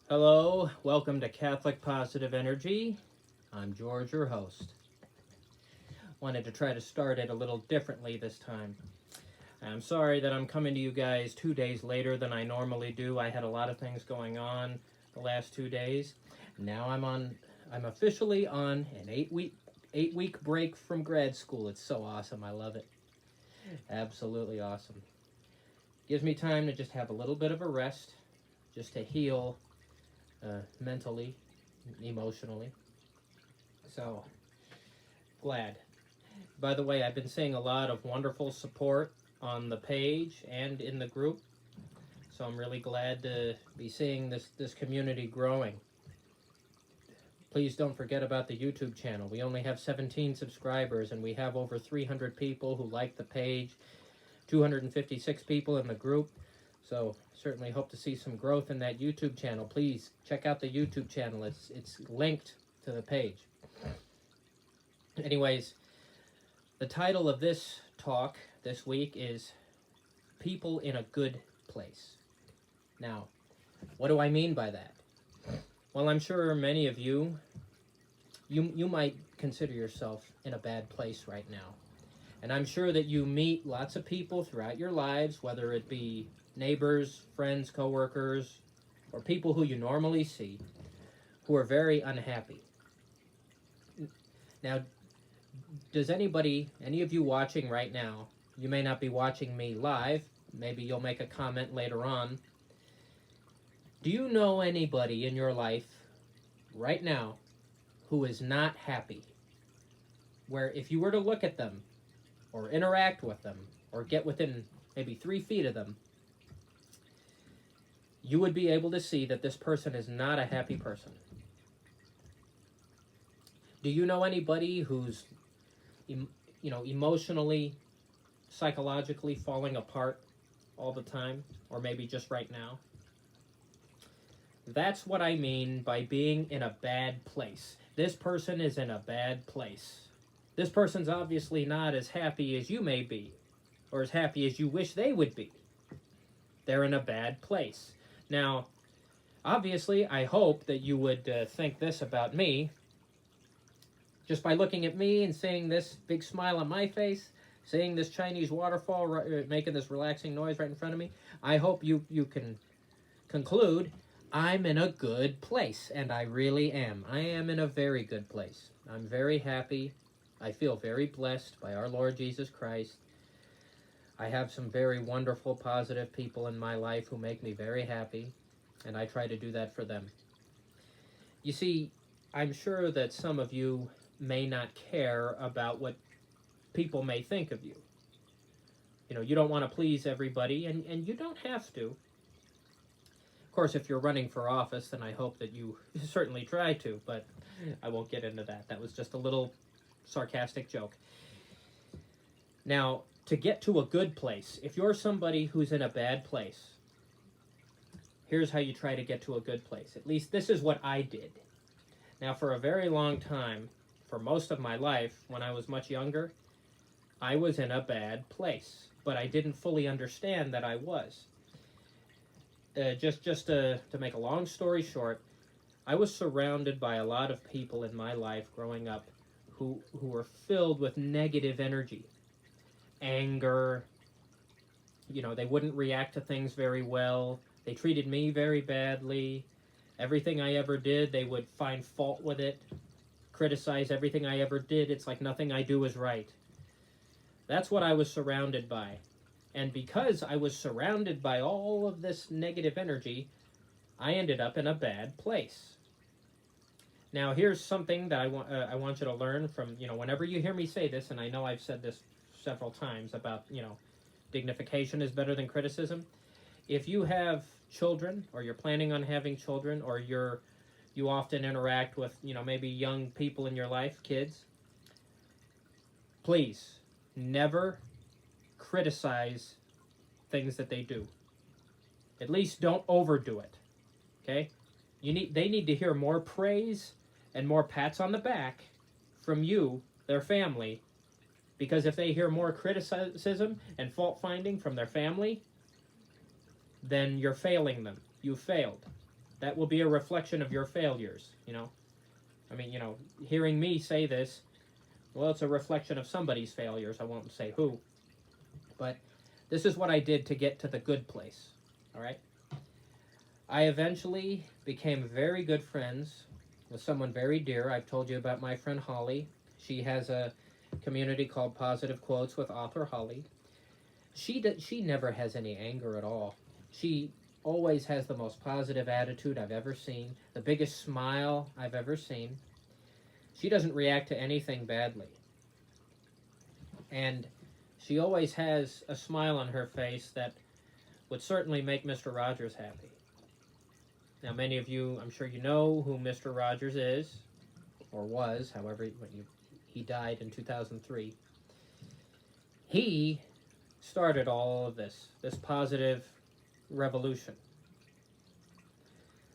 Hello, welcome to Catholic Positive Energy. I'm George, your host. Wanted to try to start it a little differently this time. I'm sorry that I'm coming to you guys 2 days later than I normally do. I had a lot of things going on the last 2 days. Now I'm officially on an eight week break from grad school. It's so awesome. I love it. Absolutely awesome. Gives me time to just have a little bit of a rest, just to heal mentally, emotionally. So, glad. By the way, I've been seeing a lot of wonderful support on the page and in the group. So I'm really glad to be seeing this community growing. Please don't forget about the YouTube channel. We only have 17 subscribers and we have over 300 people who like the page, 256 people in the group. So certainly hope to see some growth in that YouTube channel. Please check out the YouTube channel. It's linked to the page. Anyways, the title of this talk this week is People in a Good Place. Now, what do I mean by that? Well, I'm sure many of you might consider yourself in a bad place right now. And I'm sure that you meet lots of people throughout your lives, whether it be neighbors, friends, coworkers, or people who you normally see, who are very unhappy. Now, does any of you watching right now, you may not be watching me live, maybe you'll make a comment later on. Do you know anybody in your life right now who is not happy? Where if you were to look at them, or interact with them, or get within maybe 3 feet of them, you would be able to see that this person is not a happy person. Do you know anybody who's emotionally, psychologically falling apart all the time, or maybe just right now? That's what I mean by being in a bad place. This person is in a bad place. This person's obviously not as happy as you may be, or as happy as you wish they would be. They're in a bad place. Now, obviously, I hope that you would think this about me. Just by looking at me and seeing this big smile on my face, seeing this Chinese waterfall making this relaxing noise right in front of me, I hope you can conclude I'm in a good place, and I really am. I am in a very good place. I'm very happy. I feel very blessed by our Lord Jesus Christ. I have some very wonderful, positive people in my life who make me very happy, and I try to do that for them. You see, I'm sure that some of you may not care about what people may think of you. You don't want to please everybody, and you don't have to. Of course, if you're running for office, then I hope that you certainly try to, but I won't get into that. That was just a little sarcastic joke. Now, to get to a good place, if you're somebody who's in a bad place, here's how you try to get to a good place. At least this is what I did. Now, for a very long time, for most of my life, when I was much younger, I was in a bad place, but I didn't fully understand that I was. Just to make a long story short, I was surrounded by a lot of people in my life growing up who were filled with negative energy, anger. They wouldn't react to things very well. They treated me very badly. Everything I ever did, they would find fault with it, criticize everything I ever did. It's like nothing I do is right. That's what I was surrounded by. And because I was surrounded by all of this negative energy, I ended up in a bad place. Now, here's something that I want you to learn from, whenever you hear me say this, and I know I've said this several times about, dignification is better than criticism. If you have children, or you're planning on having children, or you often interact with, maybe young people in your life, kids, please never criticize things that they do. At least don't overdo it. Okay? They need to hear more praise and more pats on the back from you, their family, because if they hear more criticism and fault finding from their family, then you're failing them. You failed. That will be a reflection of your failures, you know. I mean, you know, hearing me say this, well, it's a reflection of somebody's failures. I won't say who. But this is what I did to get to the good place, all right? I eventually became very good friends with someone very dear. I've told you about my friend Holly. She has a community called Positive Quotes with author Holly. She never has any anger at all. She always has the most positive attitude I've ever seen, the biggest smile I've ever seen. She doesn't react to anything badly. And she always has a smile on her face that would certainly make Mr. Rogers happy. Now, many of you, I'm sure you know who Mr. Rogers is, or was, however, he died in 2003. He started all of this positive revolution.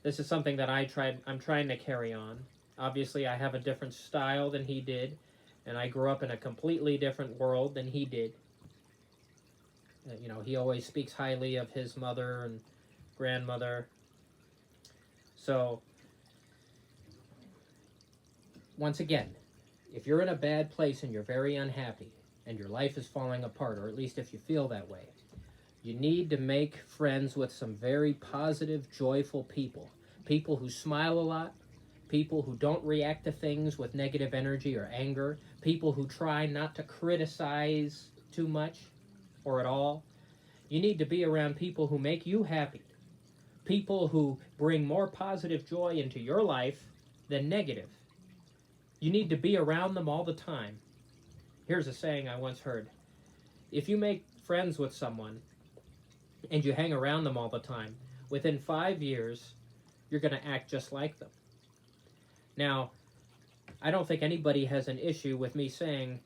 This is something that I'm trying to carry on. Obviously, I have a different style than he did, and I grew up in a completely different world than he did. You know, he always speaks highly of his mother and grandmother. So, once again, if you're in a bad place and you're very unhappy and your life is falling apart, or at least if you feel that way, you need to make friends with some very positive, joyful people. People who smile a lot, people who don't react to things with negative energy or anger, people who try not to criticize too much or at all. You need to be around people who make you happy. People who bring more positive joy into your life than negative. You need to be around them all the time. Here's a saying I once heard. If you make friends with someone and you hang around them all the time, within 5 years, you're going to act just like them. Now, I don't think anybody has an issue with me saying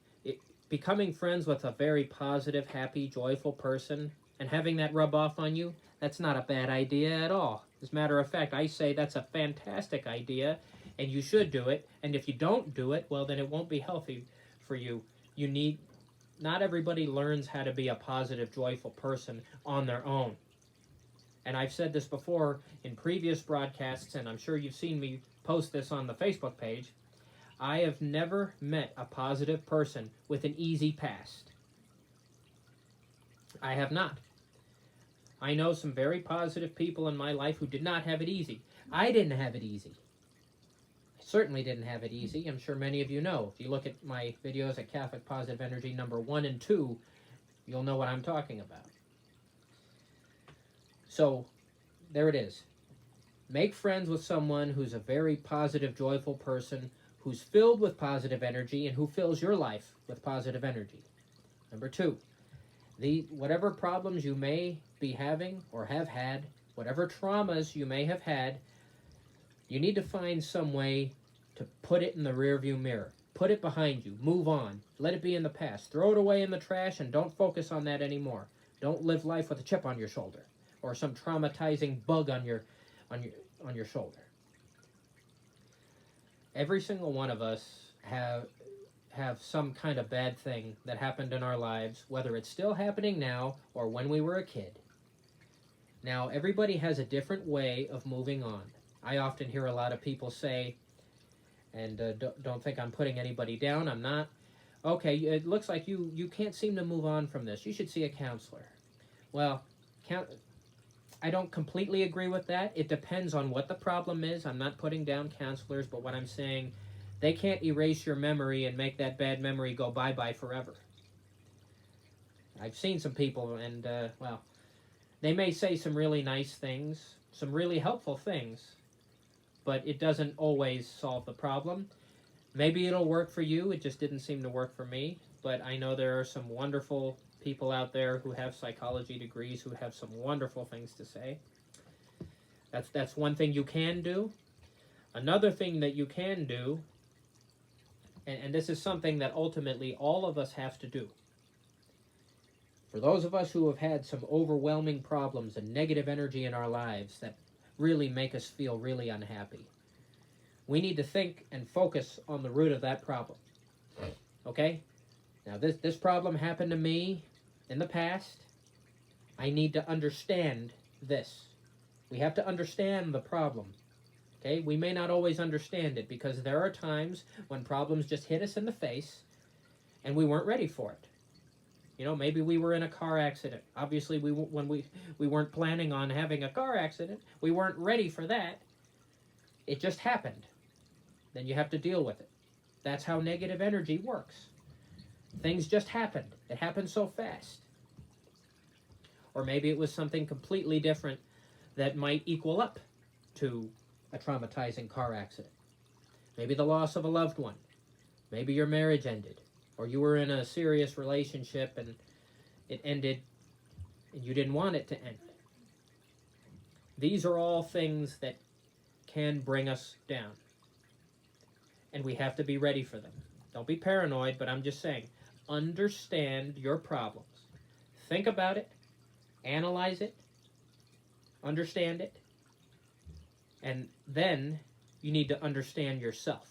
becoming friends with a very positive, happy, joyful person and having that rub off on you, that's not a bad idea at all. As a matter of fact, I say that's a fantastic idea, and you should do it. And if you don't do it, well, then it won't be healthy for you. Not everybody learns how to be a positive, joyful person on their own. And I've said this before in previous broadcasts, and I'm sure you've seen me post this on the Facebook page. I have never met a positive person with an easy past. I have not. I know some very positive people in my life who did not have it easy. I didn't have it easy. I certainly didn't have it easy. I'm sure many of you know. If you look at my videos at Catholic Positive Energy number 1 and 2, you'll know what I'm talking about. So, there it is. Make friends with someone who's a very positive, joyful person, who's filled with positive energy, and who fills your life with positive energy. Number 2, whatever problems you may be having or have had, whatever traumas you may have had, you need to find some way to put it in the rearview mirror. Put it behind you. Move on. Let it be in the past. Throw it away in the trash and don't focus on that anymore. Don't live life with a chip on your shoulder or some traumatizing bug on your shoulder. Every single one of us have some kind of bad thing that happened in our lives, whether it's still happening now or when we were a kid. Now, everybody has a different way of moving on. I often hear a lot of people say, and don't think I'm putting anybody down, I'm not. Okay, it looks like you can't seem to move on from this. You should see a counselor. Well, I don't completely agree with that. It depends on what the problem is. I'm not putting down counselors, but what I'm saying, they can't erase your memory and make that bad memory go bye-bye forever. I've seen some people, and, they may say some really nice things, some really helpful things, but it doesn't always solve the problem. Maybe it'll work for you. It just didn't seem to work for me. But I know there are some wonderful people out there who have psychology degrees who have some wonderful things to say. That's one thing you can do. Another thing that you can do, and this is something that ultimately all of us have to do. For those of us who have had some overwhelming problems and negative energy in our lives that really make us feel really unhappy, we need to think and focus on the root of that problem. Okay? Now, this problem happened to me in the past. I need to understand this. We have to understand the problem. Okay? We may not always understand it because there are times when problems just hit us in the face and we weren't ready for it. You know, maybe we were in a car accident. Obviously, when we weren't planning on having a car accident. We weren't ready for that. It just happened. Then you have to deal with it. That's how negative energy works. Things just happened. It happened so fast. Or maybe it was something completely different that might equal up to a traumatizing car accident. Maybe the loss of a loved one. Maybe your marriage ended. Or you were in a serious relationship and it ended and you didn't want it to end. These are all things that can bring us down. And we have to be ready for them. Don't be paranoid, but I'm just saying, understand your problems. Think about it, analyze it, understand it, and then you need to understand yourself.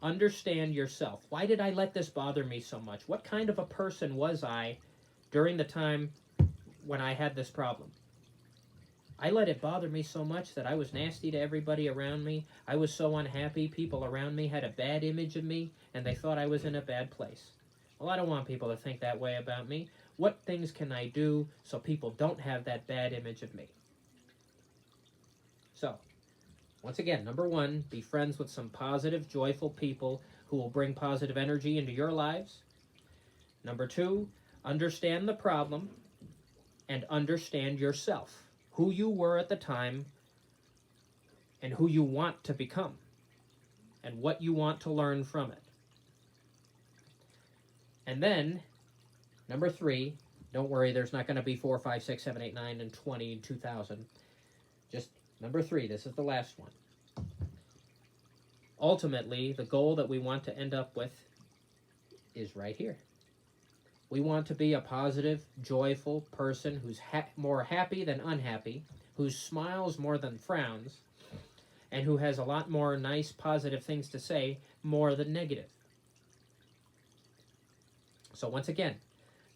Understand yourself. Why did I let this bother me so much? What kind of a person was I during the time when I had this problem? I let it bother me so much that I was nasty to everybody around me. I was so unhappy. People around me had a bad image of me, and they thought I was in a bad place. Well, I don't want people to think that way about me. What things can I do so people don't have that bad image of me? So, once again, number one, be friends with some positive, joyful people who will bring positive energy into your lives. Number two, understand the problem and understand yourself. Who you were at the time and who you want to become and what you want to learn from it. And then, number three, don't worry, there's not going to be 4, 5, 6, 7, 8, 9, and 20, and 2,000. Just number three, this is the last one. Ultimately, the goal that we want to end up with is right here. We want to be a positive, joyful person who's more happy than unhappy, who smiles more than frowns, and who has a lot more nice, positive things to say more than negative. So once again,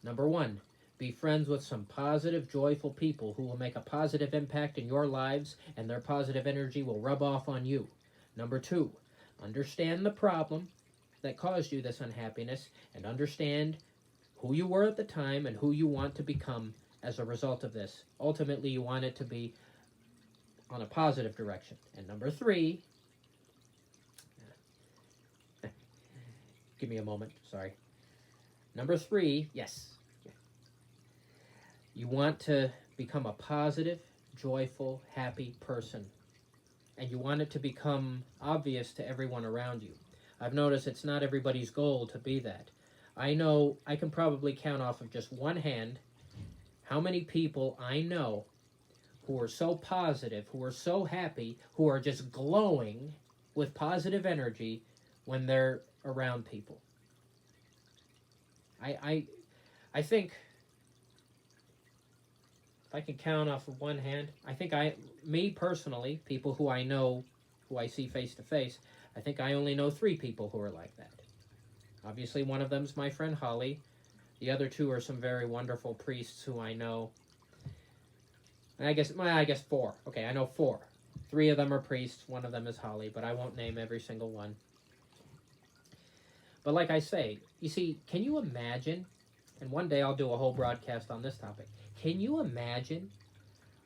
number one, be friends with some positive, joyful people who will make a positive impact in your lives, and their positive energy will rub off on you. Number two, understand the problem that caused you this unhappiness, and understand who you were at the time and who you want to become as a result of this. Ultimately, you want it to be on a positive direction. And number three, give me a moment, sorry. Number three, yes. You want to become a positive, joyful, happy person. And you want it to become obvious to everyone around you. I've noticed it's not everybody's goal to be that. I know I can probably count off of just one hand how many people I know who are so positive, who are so happy, who are just glowing with positive energy when they're around people. I think if I can count off of one hand, I think me personally, people who I know, who I see face to face, I think I only know 3 people who are like that. Obviously, one of them's my friend Holly. The other 2 are some very wonderful priests who I know. And I guess 4. Okay, I know 4. 3 of them are priests, 1 of them is Holly, but I won't name every single one. But like I say, you see, can you imagine, and one day I'll do a whole broadcast on this topic, can you imagine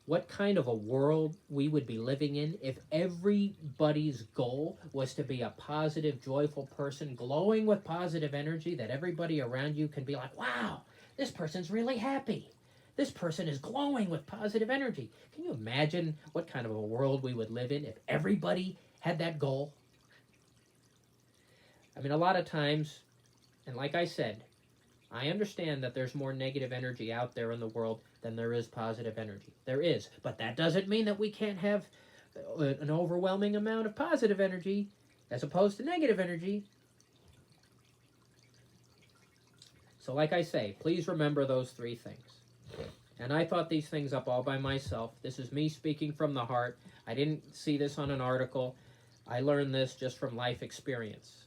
what kind of a world we would be living in if everybody's goal was to be a positive, joyful person, glowing with positive energy, that everybody around you can be like, wow, this person's really happy. This person is glowing with positive energy. Can you imagine what kind of a world we would live in if everybody had that goal? I mean, a lot of times, and like I said, I understand that there's more negative energy out there in the world than there is positive energy. There is. But that doesn't mean that we can't have an overwhelming amount of positive energy as opposed to negative energy. So like I say, please remember those 3 things. And I thought these things up all by myself. This is me speaking from the heart. I didn't see this on an article. I learned this just from life experience.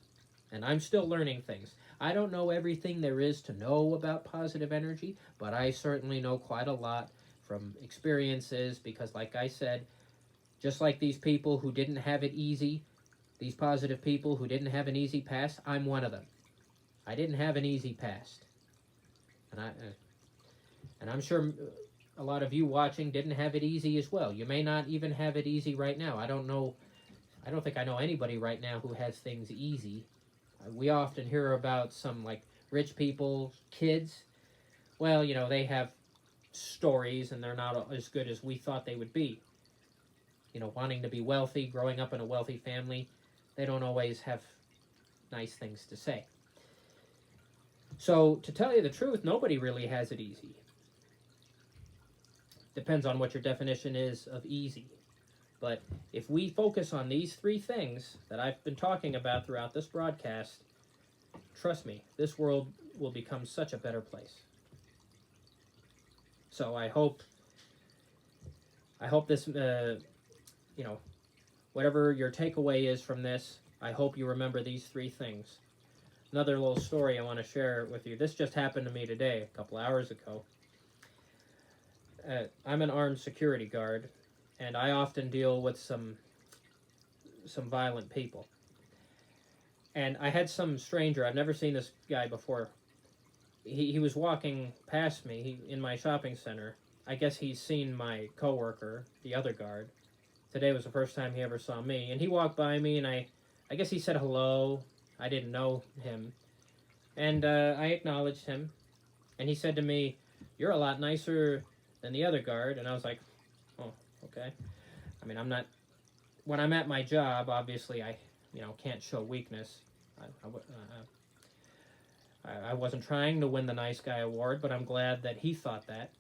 And I'm still learning things. I don't know everything there is to know about positive energy, but I certainly know quite a lot from experiences, because like I said, just like these people who didn't have it easy, these positive people who didn't have an easy past, I'm one of them. I didn't have an easy past. And I'm sure a lot of you watching didn't have it easy as well. You may not even have it easy right now. I don't think I know anybody right now who has things easy. We often hear about some like rich people, kids. Well, they have stories and they're not as good as we thought they would be. Wanting to be wealthy, growing up in a wealthy family, they don't always have nice things to say. So, to tell you the truth, nobody really has it easy. Depends on what your definition is of easy. But if we focus on these three things that I've been talking about throughout this broadcast, trust me, this world will become such a better place. So I hope this, whatever your takeaway is from this, I hope you remember these three things. Another little story I want to share with you. This just happened to me today, a couple hours ago. I'm an armed security guard, and I often deal with some violent people. And I had some stranger, I've never seen this guy before. He was walking past me in my shopping center. I guess he's seen my coworker, the other guard. Today was the first time he ever saw me. And he walked by me, and I guess he said hello. I didn't know him. And I acknowledged him. And he said to me, "You're a lot nicer than the other guard." And I was like, "Oh, okay." I mean, when I'm at my job, obviously I can't show weakness. I wasn't trying to win the nice guy award, but I'm glad that he thought that.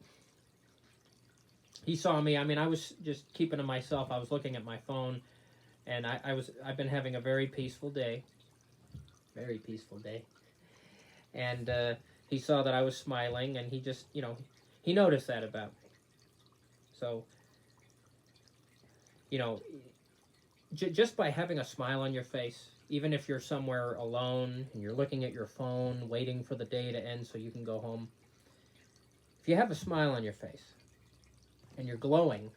He saw me. I mean, I was just keeping to myself. I was looking at my phone, and I've been having a very peaceful day. Very peaceful day. And he saw that I was smiling, and he just, he noticed that about me. So, just by having a smile on your face, even if you're somewhere alone and you're looking at your phone, waiting for the day to end so you can go home, if you have a smile on your face and you're glowing,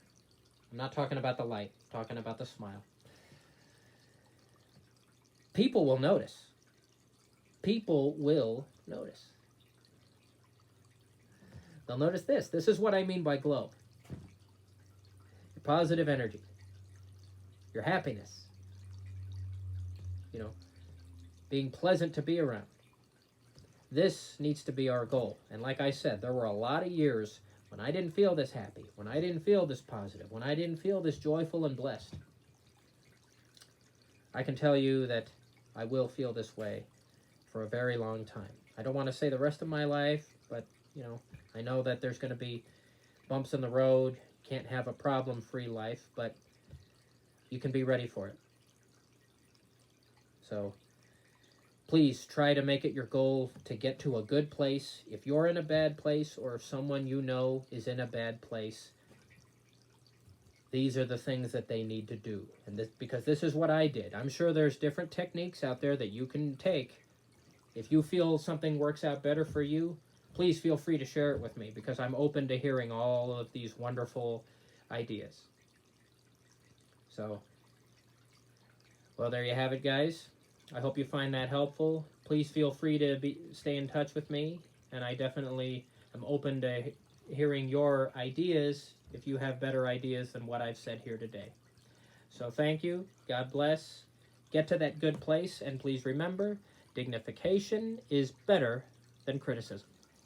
I'm not talking about the light, I'm talking about the smile, people will notice. People will notice. They'll notice this. This is what I mean by glow. Your positive energy. Your happiness. Being pleasant to be around. This needs to be our goal. And like I said, there were a lot of years when I didn't feel this happy, when I didn't feel this positive, when I didn't feel this joyful and blessed. I can tell you that I will feel this way for a very long time. I don't want to say the rest of my life, but, I know that there's going to be bumps in the road. Can't have a problem-free life, but you can be ready for it. So, please try to make it your goal to get to a good place. If you're in a bad place, or if someone you know is in a bad place, these are the things that they need to do. And because this is what I did. I'm sure there's different techniques out there that you can take. If you feel something works out better for you, please feel free to share it with me, because I'm open to hearing all of these wonderful ideas. So, well, there you have it, guys. I hope you find that helpful. Please feel free to stay in touch with me, and I definitely am open to hearing your ideas if you have better ideas than what I've said here today. So thank you. God bless. Get to that good place, and please remember, dignification is better than criticism.